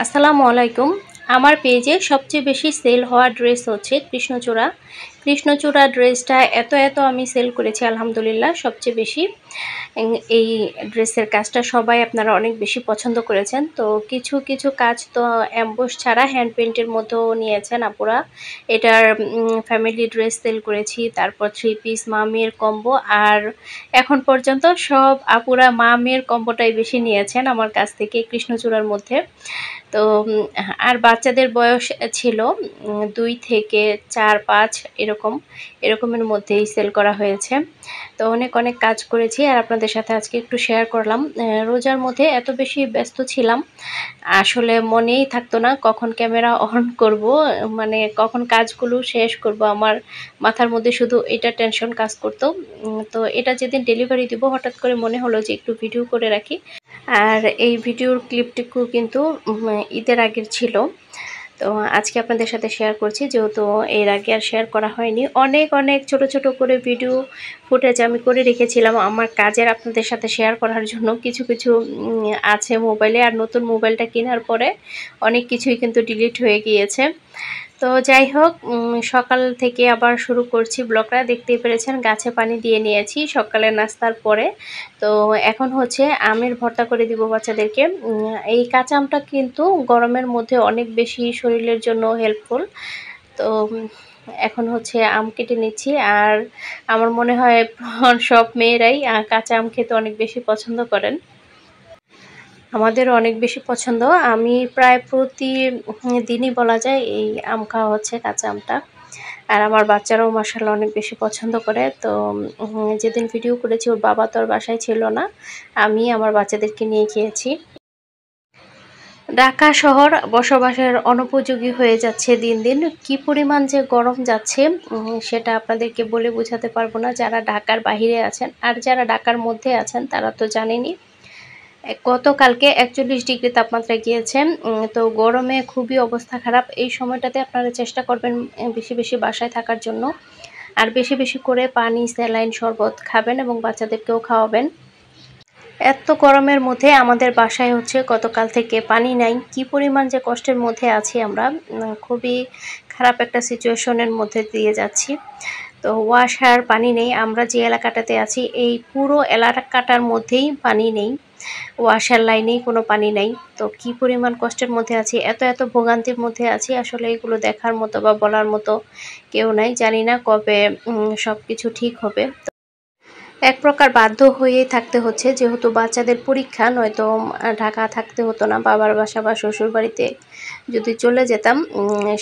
আসসালামু আলাইকুম। আমার পেজে সবচেয়ে বেশি সেল হওয়া ড্রেস হচ্ছে কৃষ্ণচূড়া। কৃষ্ণচূড়া ড্রেসটা এত আমি সেল করেছি আলহামদুলিল্লাহ সবচেয়ে বেশি। এই ড্রেসের কাজটা সবাই আপনারা অনেক বেশি পছন্দ করেছেন। তো কিছু কাজ তো অ্যাম্বোস ছাড়া হ্যান্ড পেইন্টের মধ্যেও নিয়েছেন আপুরা। এটার ফ্যামিলি ড্রেস সেল করেছি, তারপর 3 পিস মা মেয়ের কম্বো, আর এখন পর্যন্ত সব আপুরা মা মেয়ের কম্বোটাই বেশি নিয়েছেন আমার কাছ থেকে কৃষ্ণচূড়ার মধ্যে। তো আর বাচ্চাদের বয়স ছিল 2 থেকে 4-5 এরকমের মধ্যেই সেল করা হয়েছে। তো অনেক কাজ করেছি আর আপনাদের সাথে আজকে একটু শেয়ার করলাম। রোজার মধ্যে এত বেশি ব্যস্ত ছিলাম, আসলে মনেই থাকতো না কখন ক্যামেরা অন করব, মানে কখন কাজগুলো শেষ করব। আমার মাথার মধ্যে শুধু এটা টেনশন কাজ করতো। তো এটা যেদিন ডেলিভারি দিব হঠাৎ করে মনে হলো যে একটু ভিডিও করে রাখি। আর এই ভিডিওর ক্লিপটুকু কিন্তু ঈদের আগের ছিল। তো আজকে আপনাদের সাথে শেয়ার করছি, যেহেতু এর আগে আর শেয়ার করা হয়নি। অনেক ছোট করে ভিডিও ফুটেজ আমি করে রেখেছিলাম আমার কাজের আপনাদের সাথে শেয়ার করার জন্য। কিছু আছে মোবাইলে, আর নতুন মোবাইলটা কেনার পরে অনেক কিছুই কিন্তু ডিলিট হয়ে গিয়েছে। তো যাই হোক, সকাল থেকে আবার শুরু করছি ব্লগটা। দেখতেই পেরেছেন গাছে পানি দিয়ে নিয়েছি সকালের নাস্তার পরে। তো এখন হচ্ছে আমের ভর্তা করে দিব বাচ্চাদেরকে। এই কাঁচা আমটা কিন্তু গরমের মধ্যে অনেক বেশি শরীরের জন্য হেল্পফুল। তো এখন হচ্ছে আম কেটে নিচ্ছি। আর আমার মনে হয় সব মেয়েরাই কাঁচা আম খেতে অনেক বেশি পছন্দ করেন। আমাদেরও অনেক বেশি পছন্দ। আমি প্রায় প্রতিদিনই বলা যায় এই আম খাওয়া হচ্ছে, কাঁচা আমটা। আর আমার বাচ্চারাও মাশাআল্লাহ অনেক বেশি পছন্দ করে। তো যেদিন ভিডিও করেছি ওর বাবা তো আর বাসায় ছিল না, আমি আমার বাচ্চাদেরকে নিয়ে খেয়েছি। ঢাকা শহর বসবাসের অনুপযোগী হয়ে যাচ্ছে দিন। কি পরিমাণ যে গরম যাচ্ছে সেটা আপনাদেরকে বলে বোঝাতে পারবো না। যারা ঢাকার বাহিরে আছেন আর যারা ঢাকার মধ্যে আছেন তারা তো জানেনই। গতকালকে 41 ডিগ্রি তাপমাত্রা গিয়েছে। তো গরমে খুবই অবস্থা খারাপ। এই সময়টাতে আপনারা চেষ্টা করবেন বেশি বাসায় থাকার জন্য। আর বেশি করে পানি, স্যালাইন, শরবত খাবেন এবং বাচ্চাদেরকেও খাওয়াবেন। এত গরমের মধ্যে আমাদের বাসায় হচ্ছে গতকাল থেকে পানি নাই। কি পরিমাণ যে কষ্টের মধ্যে আছি আমরা, খুবই খারাপ একটা সিচুয়েশনের মধ্যে দিয়ে যাচ্ছি। তো ওয়াশার পানি নেই। আমরা যে এলাকাটাতে আছি এই পুরো এলাকাটার মধ্যেই পানি নেই, ওয়াশার লাইনেই কোনো পানি নাই। তো কি পরিমাণ কষ্টের মধ্যে আছি, এত ভোগান্তির মধ্যে আছি, আসলে এগুলো দেখার মতো বা বলার মতো কেউ নাই। জানি না কবে সব কিছু ঠিক হবে। এক প্রকার বাধ্য হয়েই থাকতে হচ্ছে, যেহেতু বাচ্চাদের পরীক্ষা, নয়তো ঢাকা থাকতে হতো না। বাবার বাসা বা শ্বশুর বাড়িতে যদি চলে যেতাম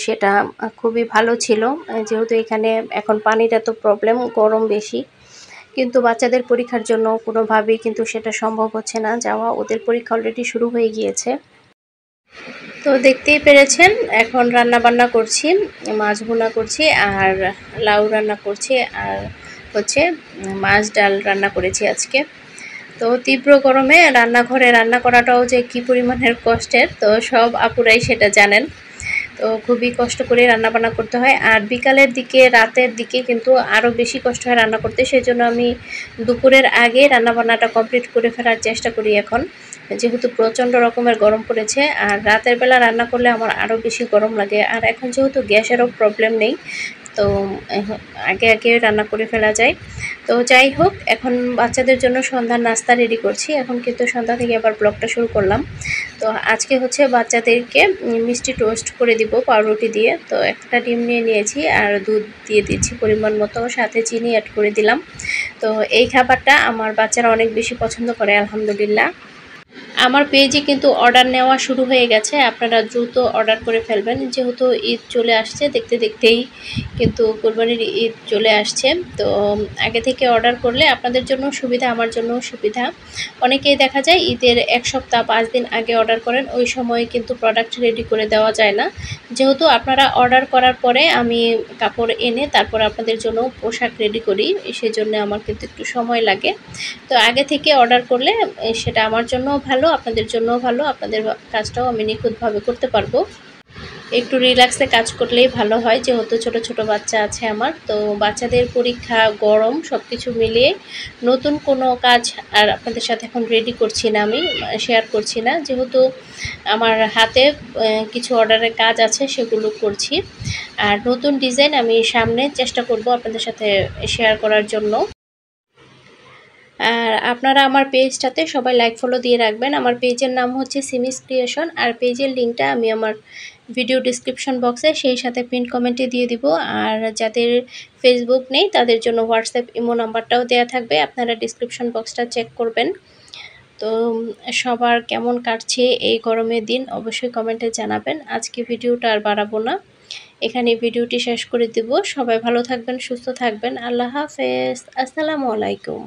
সেটা খুবই ভালো ছিল, যেহেতু এখানে এখন পানির এত প্রবলেম, গরম বেশি। কিন্তু বাচ্চাদের পরীক্ষার জন্য কোনোভাবেই কিন্তু সেটা সম্ভব হচ্ছে না যাওয়া। ওদের পরীক্ষা অলরেডি শুরু হয়ে গিয়েছে। তো দেখতেই পেরেছেন এখন রান্না বান্না করছি, মাছ ভুনা করছি আর লাউ রান্না করছি, আর হচ্ছে মাছ ডাল রান্না করেছি আজকে। তো তীব্র গরমে রান্নাঘরে রান্না করাটাও যে কী পরিমাণের কষ্টের, তো সব আপুরাই সেটা জানেন। তো খুবই কষ্ট করে রান্নাবান্না করতে হয়। আর বিকালের দিকে, রাতের দিকে কিন্তু আরও বেশি কষ্ট হয় রান্না করতে। সেজন্য আমি দুপুরের আগে রান্নাবান্নাটা কমপ্লিট করে ফেলার চেষ্টা করি এখন, যেহেতু প্রচণ্ড রকমের গরম পড়েছে। আর রাতের বেলা রান্না করলে আমার আরও বেশি গরম লাগে। আর এখন যেহেতু গ্যাসেরও প্রবলেম নেই, তো আগে রান্না করে ফেলা যায়। তো যাই হোক, এখন বাচ্চাদের জন্য সন্ধ্যার নাস্তা রেডি করছি। এখন কিন্তু সন্ধ্যা থেকে আবার ব্লগটা শুরু করলাম। তো আজকে হচ্ছে বাচ্চাদেরকে মিষ্টি টোস্ট করে দিব পাউরুটি দিয়ে। তো একটা ডিম নিয়ে নিয়েছি আর দুধ দিয়ে দিচ্ছি পরিমাণ মতো, সাথে চিনি অ্যাড করে দিলাম। তো এই খাবারটা আমার বাচ্চারা অনেক বেশি পছন্দ করে আলহামদুলিল্লাহ। আমার পেজে কিন্তু অর্ডার নেওয়া শুরু হয়ে গেছে, আপনারা দ্রুত অর্ডার করে ফেলবেন, যেহেতু ঈদ চলে আসছে। দেখতেই কিন্তু কোরবানির ঈদ চলে আসছে। তো আগে থেকে অর্ডার করলে আপনাদের জন্য সুবিধা, আমার জন্যও সুবিধা। অনেকেই দেখা যায় ঈদের 1 সপ্তাহ 5 দিন আগে অর্ডার করেন, ওই সময় কিন্তু প্রোডাক্ট রেডি করে দেওয়া যায় না। যেহেতু আপনারা অর্ডার করার পরে আমি কাপড় এনে তারপর আপনাদের জন্য পোশাক রেডি করি, সেজন্য আমার কিন্তু একটু সময় লাগে। তো আগে থেকে অর্ডার করলে সেটা আমার জন্যও ভালো, আপনাদের জন্যও ভালো, আপনাদের কাজটাও আমি নিখুঁতভাবে করতে পারবো। একটু রিল্যাক্সে কাজ করলেই ভালো হয়, যেহেতু ছোট ছোট বাচ্চা আছে আমার। তো বাচ্চাদের পরীক্ষা, গরম সব কিছু মিলিয়ে নতুন কোনো কাজ আর আপনাদের সাথে এখন রেডি করছি না, আমি শেয়ার করছি না, যেহেতু আমার হাতে কিছু অর্ডারের কাজ আছে, সেগুলো করছি। আর নতুন ডিজাইন আমি সামনে চেষ্টা করব আপনাদের সাথে শেয়ার করার জন্য। আর আপনারা আমার পেজটাতে সবাই লাইক ফলো দিয়ে রাখবেন। আমার পেজের নাম হচ্ছে সিমিস ক্রিয়েশন, আর পেজের লিঙ্কটা আমি আমার ভিডিও ডিসক্রিপশন বক্সে সেই সাথে পিন কমেন্টে দিয়ে দিব। আর যাদের ফেসবুক নেই তাদের জন্য হোয়াটসঅ্যাপ ইমো নাম্বারটাও দেওয়া থাকবে, আপনারা ডিসক্রিপশন বক্সটা চেক করবেন। তো সবার কেমন কাটছে এই গরমের দিন অবশ্যই কমেন্টে জানাবেন। আজকে ভিডিওটা আর বাড়াবো না, এখানে ভিডিওটি শেষ করে দিব। সবাই ভালো থাকবেন, সুস্থ থাকবেন। আল্লাহ হাফেজ, আসসালামু আলাইকুম।